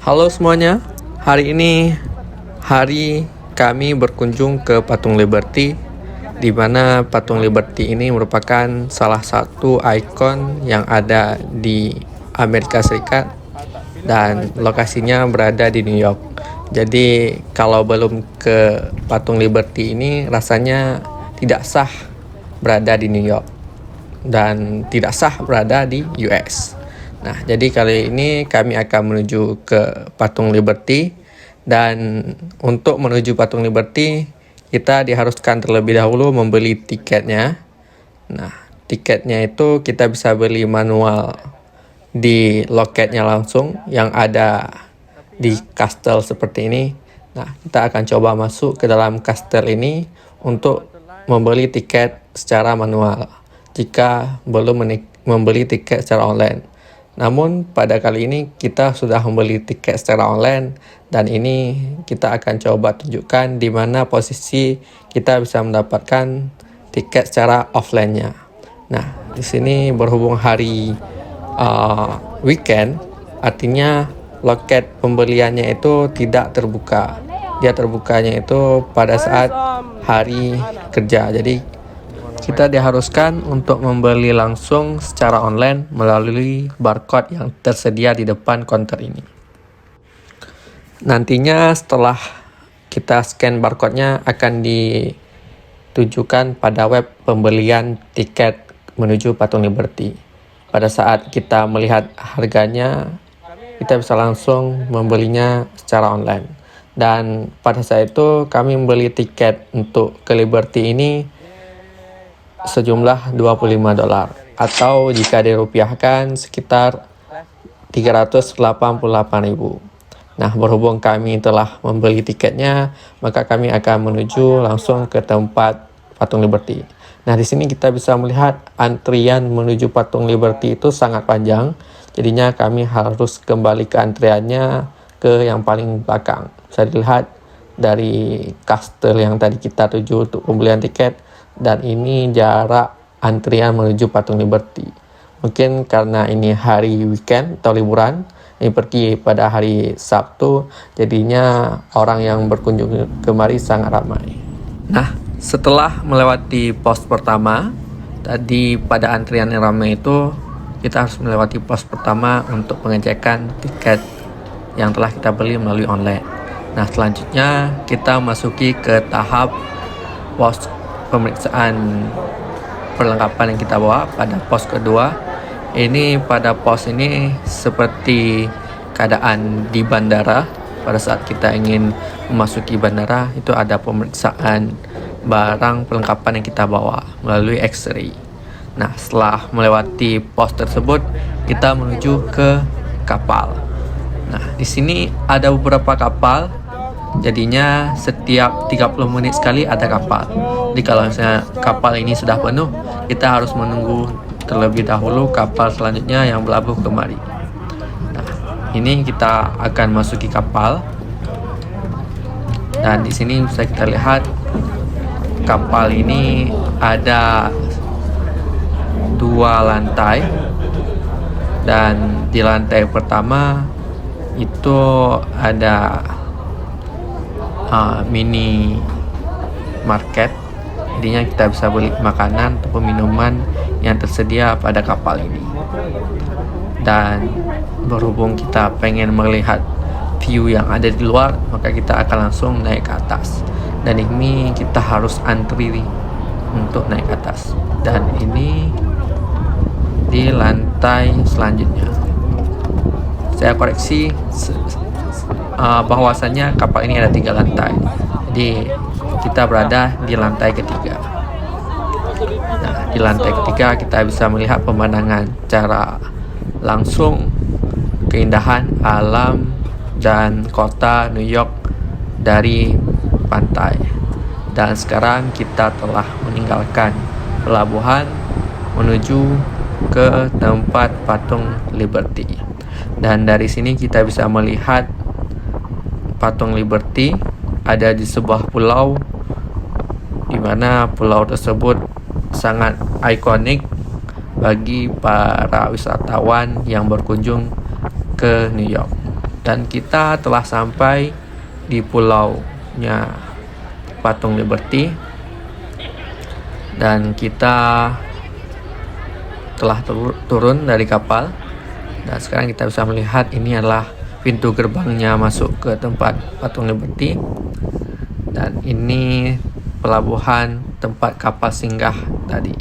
Halo semuanya, hari ini hari kami berkunjung ke Patung Liberty, di mana Patung Liberty ini merupakan salah satu ikon yang ada di Amerika Serikat dan lokasinya berada di New York. Jadi kalau belum ke Patung Liberty ini rasanya tidak sah berada di New York dan tidak sah berada di US. Nah, jadi kali ini kami akan menuju ke Patung Liberty, dan untuk menuju Patung Liberty kita diharuskan terlebih dahulu membeli tiketnya. Nah, tiketnya itu kita bisa beli manual di loketnya langsung yang ada di kastel seperti ini. Nah, kita akan coba masuk ke dalam kastel ini untuk membeli tiket secara manual jika belum membeli tiket secara online. Namun pada kali ini kita sudah membeli tiket secara online, dan ini kita akan coba tunjukkan di mana posisi kita bisa mendapatkan tiket secara offline-nya. Nah, di sini berhubung hari weekend, artinya loket pembeliannya itu tidak terbuka. Dia terbukanya itu pada saat hari kerja. Jadi kita diharuskan untuk membeli langsung secara online melalui barcode yang tersedia di depan konter ini. Nantinya setelah kita scan barcode-nya akan ditujukan pada web pembelian tiket menuju Patung Liberty. Pada saat kita melihat harganya, kita bisa langsung membelinya secara online. Dan pada saat itu kami membeli tiket untuk ke Liberty ini sejumlah $25, atau jika dirupiahkan sekitar 388.000. Nah, berhubung kami telah membeli tiketnya, maka kami akan menuju langsung ke tempat Patung Liberty. Nah, di sini kita bisa melihat antrian menuju Patung Liberty itu sangat panjang. Jadinya kami harus kembali ke antriannya ke yang paling belakang. Bisa dilihat dari kastel yang tadi kita tuju untuk pembelian tiket, dan ini jarak antrian menuju Patung Liberty. Mungkin karena ini hari weekend atau liburan, ini pergi pada hari Sabtu, jadinya orang yang berkunjung kemari sangat ramai. Nah, setelah melewati pos pertama, tadi pada antrian yang ramai itu, kita harus melewati pos pertama untuk pengecekan tiket yang telah kita beli melalui online. Nah, selanjutnya kita masuki ke tahap pos pemeriksaan perlengkapan yang kita bawa pada pos kedua. Ini pada pos ini seperti keadaan di bandara. Pada saat kita ingin memasuki bandara, itu ada pemeriksaan barang perlengkapan yang kita bawa melalui X-ray. Nah, setelah melewati pos tersebut, kita menuju ke kapal. Nah, di sini ada beberapa kapal. Jadinya setiap 30 menit sekali ada kapal. Jadi kalau misalnya kapal ini sudah penuh, kita harus menunggu terlebih dahulu kapal selanjutnya yang berlabuh kemari. Nah, ini kita akan masuki kapal. Dan di sini bisa kita lihat kapal ini ada 2 lantai. Dan di lantai pertama itu ada mini market. Jadinya kita bisa beli makanan atau minuman yang tersedia pada kapal ini. Dan berhubung kita pengen melihat view yang ada di luar, maka kita akan langsung naik ke atas. Dan ini kita harus antri untuk naik ke atas. Dan ini di lantai selanjutnya. Saya koreksi, bahwasannya kapal ini ada 3 lantai. Jadi kita berada di lantai ketiga. Nah, di lantai ketiga kita bisa melihat pemandangan secara langsung keindahan alam dan kota New York dari pantai. Dan sekarang kita telah meninggalkan pelabuhan menuju ke tempat Patung Liberty. Dan dari sini kita bisa melihat Patung Liberty ada di sebuah pulau, di mana pulau tersebut sangat ikonik bagi para wisatawan yang berkunjung ke New York. Dan kita telah sampai di pulaunya Patung Liberty, dan kita telah turun dari kapal. Dan sekarang kita bisa melihat ini adalah pintu gerbangnya masuk ke tempat Patung Liberty, dan ini pelabuhan tempat kapal singgah tadi.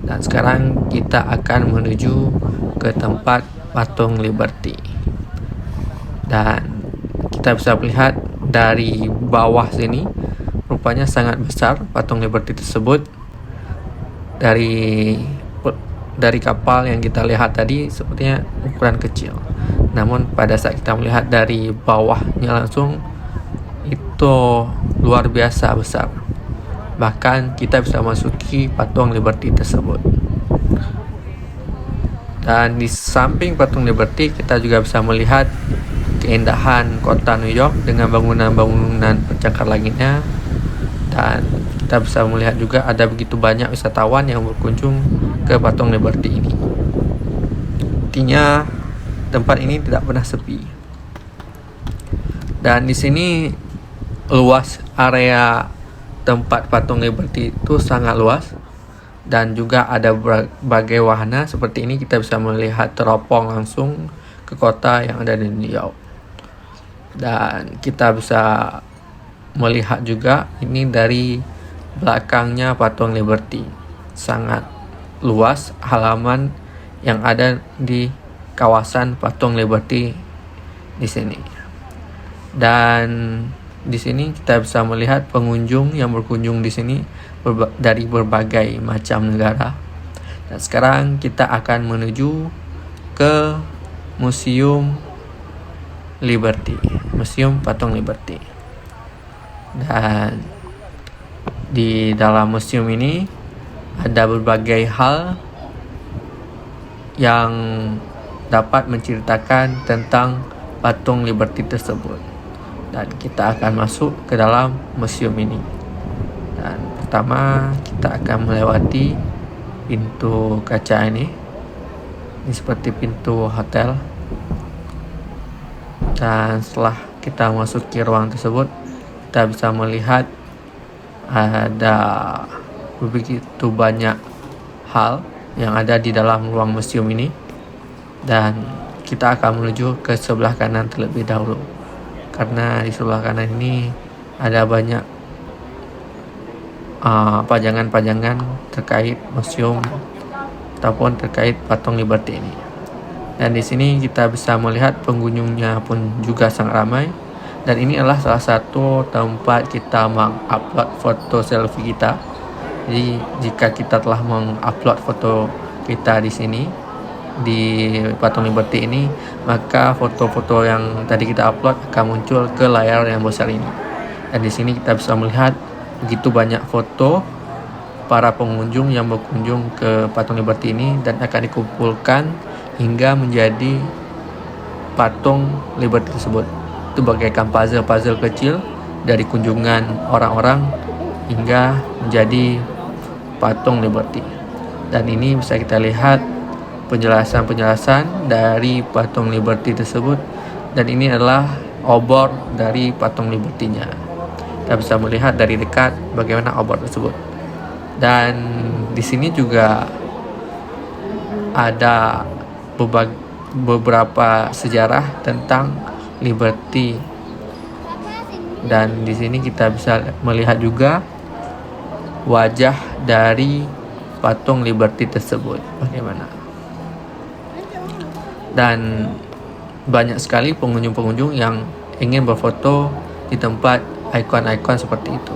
Dan sekarang kita akan menuju ke tempat Patung Liberty, dan kita bisa melihat dari bawah sini rupanya sangat besar Patung Liberty tersebut. Dari kapal yang kita lihat tadi sepertinya ukuran kecil, namun pada saat kita melihat dari bawahnya langsung itu luar biasa besar. Bahkan kita bisa masuki Patung Liberty tersebut. Dan di samping Patung Liberty kita juga bisa melihat keindahan kota New York dengan bangunan-bangunan pencakar langitnya. Dan kita bisa melihat juga ada begitu banyak wisatawan yang berkunjung ke Patung Liberty ini. Artinya tempat ini tidak pernah sepi. Dan di sini luas area tempat Patung Liberty itu sangat luas, dan juga ada berbagai wahana. Seperti ini kita bisa melihat teropong langsung ke kota yang ada di New York. Dan kita bisa melihat juga ini dari belakangnya Patung Liberty. Sangat luas halaman yang ada di kawasan Patung Liberty di sini. Dan di sini kita bisa melihat pengunjung yang berkunjung di sini dari berbagai macam negara. Dan sekarang kita akan menuju ke Museum Liberty, Museum Patung Liberty. Dan di dalam museum ini ada berbagai hal yang dapat menceritakan tentang Patung Liberty tersebut. Dan kita akan masuk ke dalam museum ini. Dan pertama kita akan melewati pintu kaca ini. Ini seperti pintu hotel. Dan setelah kita masuki ruang tersebut, kita bisa melihat ada begitu banyak hal yang ada di dalam ruang museum ini. Dan kita akan menuju ke sebelah kanan terlebih dahulu, karena di sebelah kanan ini ada banyak pajangan-pajangan terkait museum ataupun terkait Patung Liberty ini. Dan di sini kita bisa melihat pengunjungnya pun juga sangat ramai. Dan ini adalah salah satu tempat kita mengupload foto selfie kita. Jadi jika kita telah mengupload foto kita di sini di Patung Liberty ini, maka foto-foto yang tadi kita upload akan muncul ke layar yang besar ini. Dan di sini kita bisa melihat begitu banyak foto para pengunjung yang berkunjung ke Patung Liberty ini, dan akan dikumpulkan hingga menjadi Patung Liberty tersebut. Itu bagaikan puzzle-puzzle kecil dari kunjungan orang-orang hingga menjadi Patung Liberty. Dan ini bisa kita lihat penjelasan-penjelasan dari Patung Liberty tersebut, dan ini adalah obor dari Patung Liberty-nya. Kita bisa melihat dari dekat bagaimana obor tersebut. Dan di sini juga ada beberapa sejarah tentang Liberty. Dan di sini kita bisa melihat juga wajah dari Patung Liberty tersebut bagaimana. Dan banyak sekali pengunjung-pengunjung yang ingin berfoto di tempat ikon-ikon seperti itu.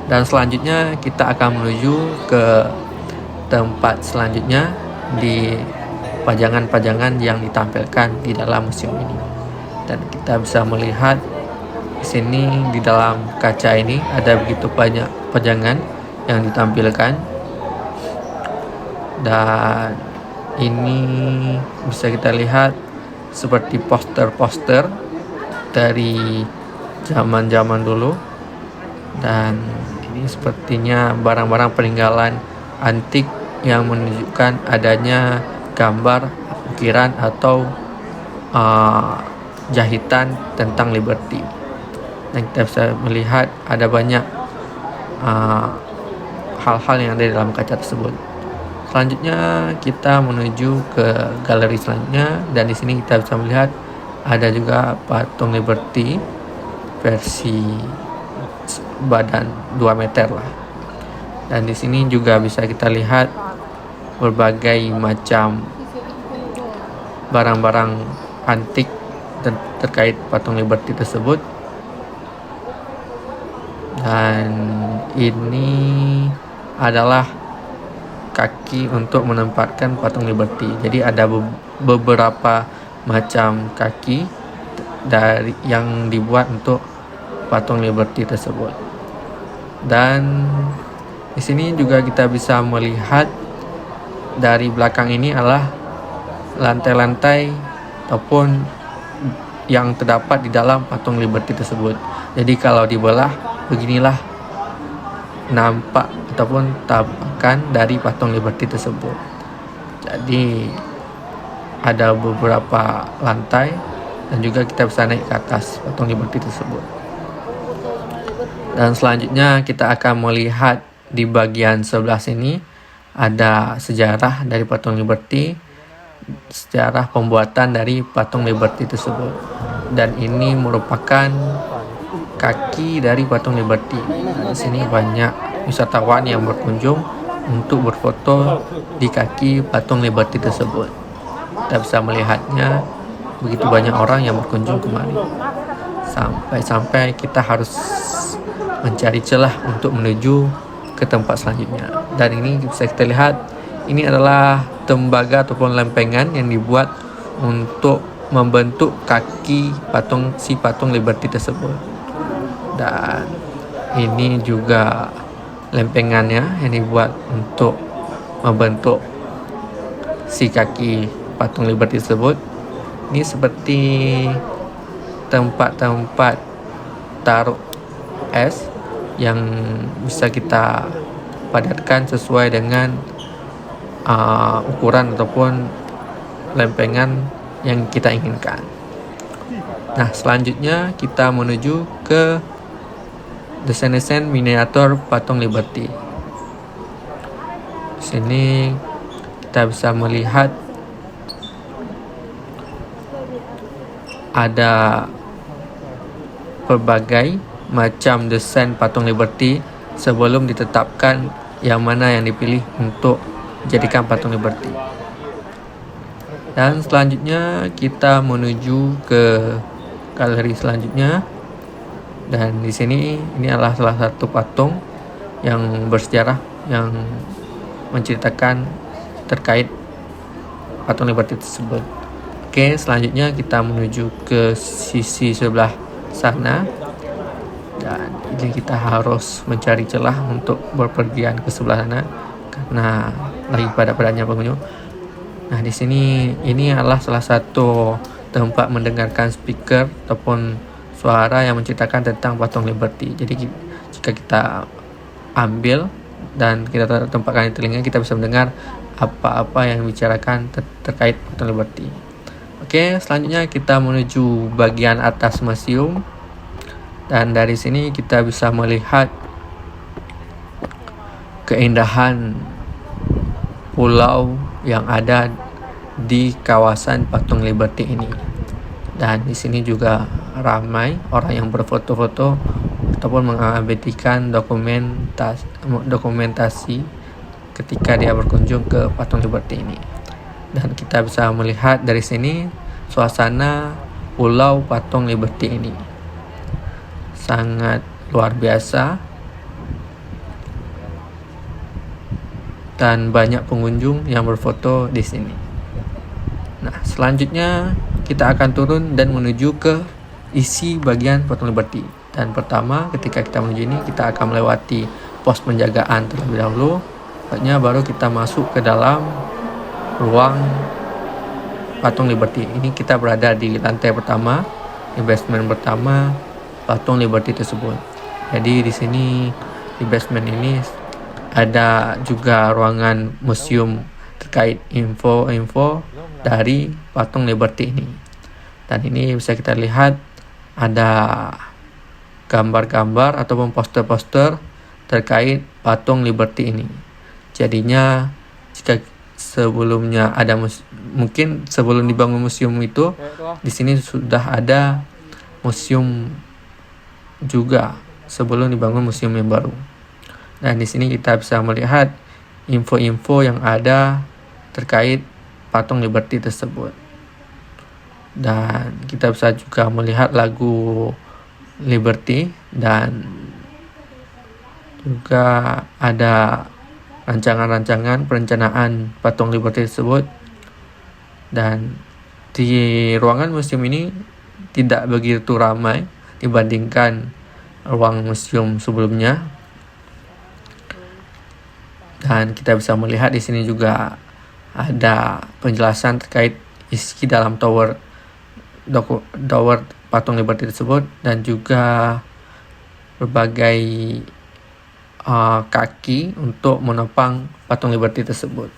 Dan selanjutnya kita akan menuju ke tempat selanjutnya di pajangan-pajangan yang ditampilkan di dalam museum ini. Dan kita bisa melihat di sini di dalam kaca ini ada begitu banyak pajangan yang ditampilkan. Dan ini bisa kita lihat seperti poster-poster dari zaman-zaman dulu. Dan ini sepertinya barang-barang peninggalan antik yang menunjukkan adanya gambar, ukiran atau jahitan tentang Liberty. Dan kita bisa melihat ada banyak hal-hal yang ada di dalam kaca tersebut. Selanjutnya kita menuju ke galeri selanjutnya, dan di sini kita bisa melihat ada juga patung Liberty versi badan 2 meter lah. Dan di sini juga bisa kita lihat berbagai macam barang-barang antik terkait patung Liberty tersebut. Dan ini adalah kaki untuk menempatkan patung Liberty. Jadi ada beberapa macam kaki dari yang dibuat untuk patung Liberty tersebut. Dan di sini juga kita bisa melihat dari belakang ini adalah lantai-lantai ataupun yang terdapat di dalam patung Liberty tersebut. Jadi kalau dibelah, beginilah nampak ataupun tampakan dari patung Liberty tersebut. Jadi ada beberapa lantai dan juga kita bisa naik ke atas patung Liberty tersebut. Dan selanjutnya kita akan melihat di bagian sebelah sini ada sejarah dari patung Liberty, sejarah pembuatan dari patung Liberty tersebut. Dan ini merupakan kaki dari patung Liberty. Nah, di sini banyak wisatawan yang berkunjung untuk berfoto di kaki patung Liberty tersebut. Kita bisa melihatnya, begitu banyak orang yang berkunjung kemari. Sampai-sampai kita harus mencari celah untuk menuju ke tempat selanjutnya. Dan ini bisa kita lihat, ini adalah tembaga ataupun lempengan yang dibuat untuk membentuk kaki patung Liberty tersebut. Dan ini juga lempengannya yang dibuat untuk membentuk si kaki patung Liberty tersebut. Ini seperti tempat-tempat taruh es yang bisa kita padatkan sesuai dengan ukuran ataupun lempengan yang kita inginkan. Nah, selanjutnya kita menuju ke desain-desain miniatur patung Liberty. Di sini kita bisa melihat ada berbagai macam desain patung Liberty sebelum ditetapkan yang mana yang dipilih untuk dijadikan patung Liberty. Dan selanjutnya kita menuju ke galeri selanjutnya. Dan di sini ini adalah salah satu patung yang bersejarah yang menceritakan terkait patung Liberty tersebut. Oke, selanjutnya kita menuju ke sisi sebelah sana. Dan ini kita harus mencari celah untuk berpergian ke sebelah sana karena lagi padat-padatnya pengunjung. Nah, di sini ini adalah salah satu tempat mendengarkan speaker ataupun suara yang menceritakan tentang patung Liberty. Jadi jika kita ambil dan kita tempatkan di telinga, kita bisa mendengar apa-apa yang dibicarakan terkait patung Liberty. Oke, selanjutnya kita menuju bagian atas museum. Dan dari sini kita bisa melihat keindahan pulau yang ada di kawasan patung Liberty ini. Dan di sini juga ramai orang yang berfoto-foto ataupun mengabadikan dokumentasi ketika dia berkunjung ke patung Liberty ini. Dan kita bisa melihat dari sini suasana pulau patung Liberty ini sangat luar biasa dan banyak pengunjung yang berfoto di sini. Nah, selanjutnya kita akan turun dan menuju ke isi bagian patung Liberty. Dan pertama, ketika kita menuju ini, kita akan melewati pos penjagaan terlebih dahulu. Selanjutnya baru kita masuk ke dalam ruang patung Liberty. Ini kita berada di lantai pertama, di basement pertama patung Liberty tersebut. Jadi di sini di basement ini ada juga ruangan museum terkait info-info dari patung Liberty ini. Dan ini bisa kita lihat ada gambar-gambar ataupun poster-poster terkait patung Liberty ini. Jadinya jika sebelumnya ada mungkin sebelum dibangun museum itu, di sini sudah ada museum juga sebelum dibangun museum yang baru. Dan di sini kita bisa melihat info-info yang ada terkait patung Liberty tersebut. Dan kita bisa juga melihat lagu Liberty, dan juga ada rancangan-rancangan perencanaan patung Liberty tersebut. Dan di ruangan museum ini tidak begitu ramai dibandingkan ruang museum sebelumnya. Dan kita bisa melihat di sini juga ada penjelasan terkait isi dalam tower patung Liberty tersebut, dan juga berbagai kaki untuk menopang patung Liberty tersebut.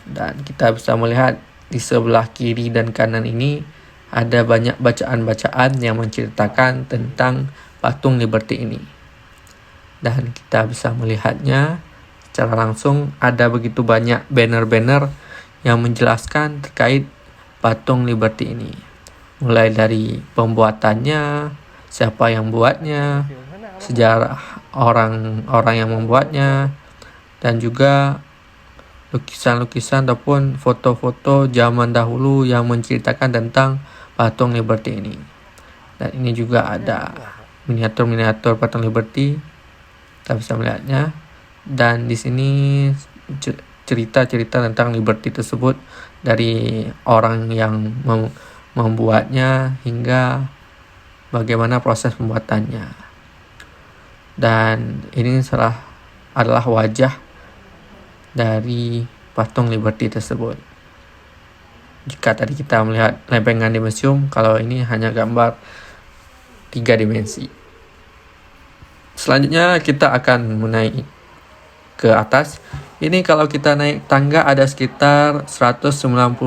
Dan kita bisa melihat di sebelah kiri dan kanan ini ada banyak bacaan-bacaan yang menceritakan tentang patung Liberty ini. Dan kita bisa melihatnya secara langsung, ada begitu banyak banner-banner yang menjelaskan terkait patung Liberty ini. Mulai dari pembuatannya, siapa yang buatnya, sejarah orang-orang yang membuatnya, dan juga lukisan-lukisan ataupun foto-foto zaman dahulu yang menceritakan tentang patung Liberty ini. Dan ini juga ada miniatur-miniatur patung Liberty, kita bisa melihatnya. Dan di sini cerita-cerita tentang Liberty tersebut dari orang yang membuatnya hingga bagaimana proses pembuatannya. Dan ini adalah wajah dari patung Liberty tersebut. Jika tadi kita melihat lempengan di museum, kalau ini hanya gambar 3 dimensi. Selanjutnya kita akan menaik ke atas. Ini kalau kita naik tangga ada sekitar 195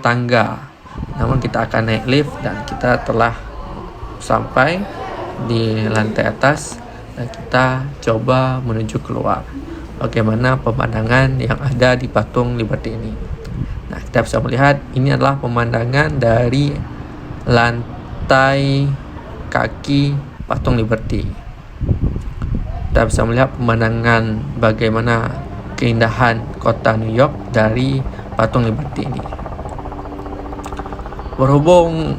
tangga. Namun kita akan naik lift dan kita telah sampai di lantai atas, dan kita coba menuju keluar. Bagaimana pemandangan yang ada di patung Liberty ini. Nah, kita bisa melihat ini adalah pemandangan dari lantai kaki patung Liberty. Kita bisa melihat pemandangan bagaimana keindahan kota New York dari patung Liberty ini. Berhubung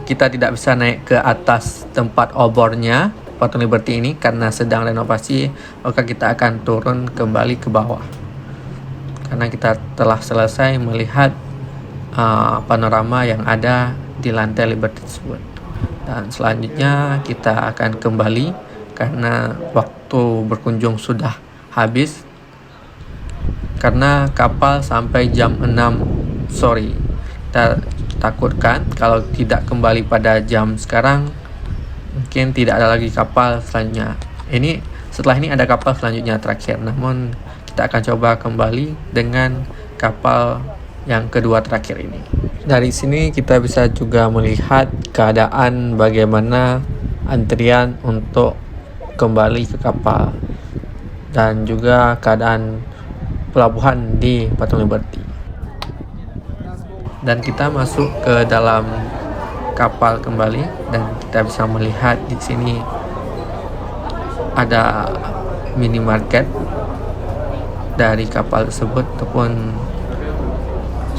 kita tidak bisa naik ke atas tempat obornya patung Liberty ini karena sedang renovasi, maka kita akan turun kembali ke bawah karena kita telah selesai melihat panorama yang ada di lantai Liberty tersebut. Dan selanjutnya kita akan kembali karena waktu berkunjung sudah habis, karena kapal sampai jam 6 sore. Kita takutkan kalau tidak kembali pada jam sekarang, mungkin tidak ada lagi kapal selanjutnya. Setelah ini ada kapal selanjutnya terakhir, namun kita akan coba kembali dengan kapal yang kedua terakhir ini. Dari sini kita bisa juga melihat keadaan bagaimana antrian untuk kembali ke kapal, dan juga keadaan pelabuhan di patung Liberty. Dan kita masuk ke dalam kapal kembali, dan kita bisa melihat di sini ada minimarket dari kapal tersebut ataupun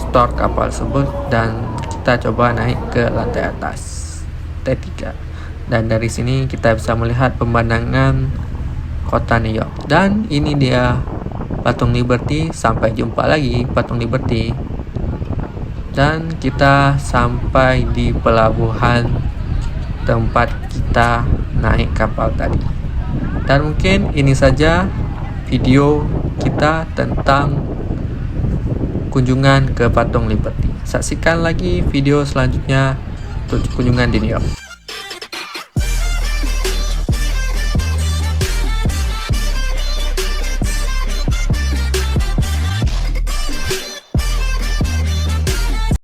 store kapal tersebut. Dan kita coba naik ke lantai atas, lantai 3. Dan dari sini kita bisa melihat pemandangan kota New York. Dan ini dia patung Liberty. Sampai jumpa lagi patung Liberty. Dan kita sampai di pelabuhan tempat kita naik kapal tadi. Dan mungkin ini saja video kita tentang kunjungan ke patung Liberty. Saksikan lagi video selanjutnya untuk kunjungan di New York.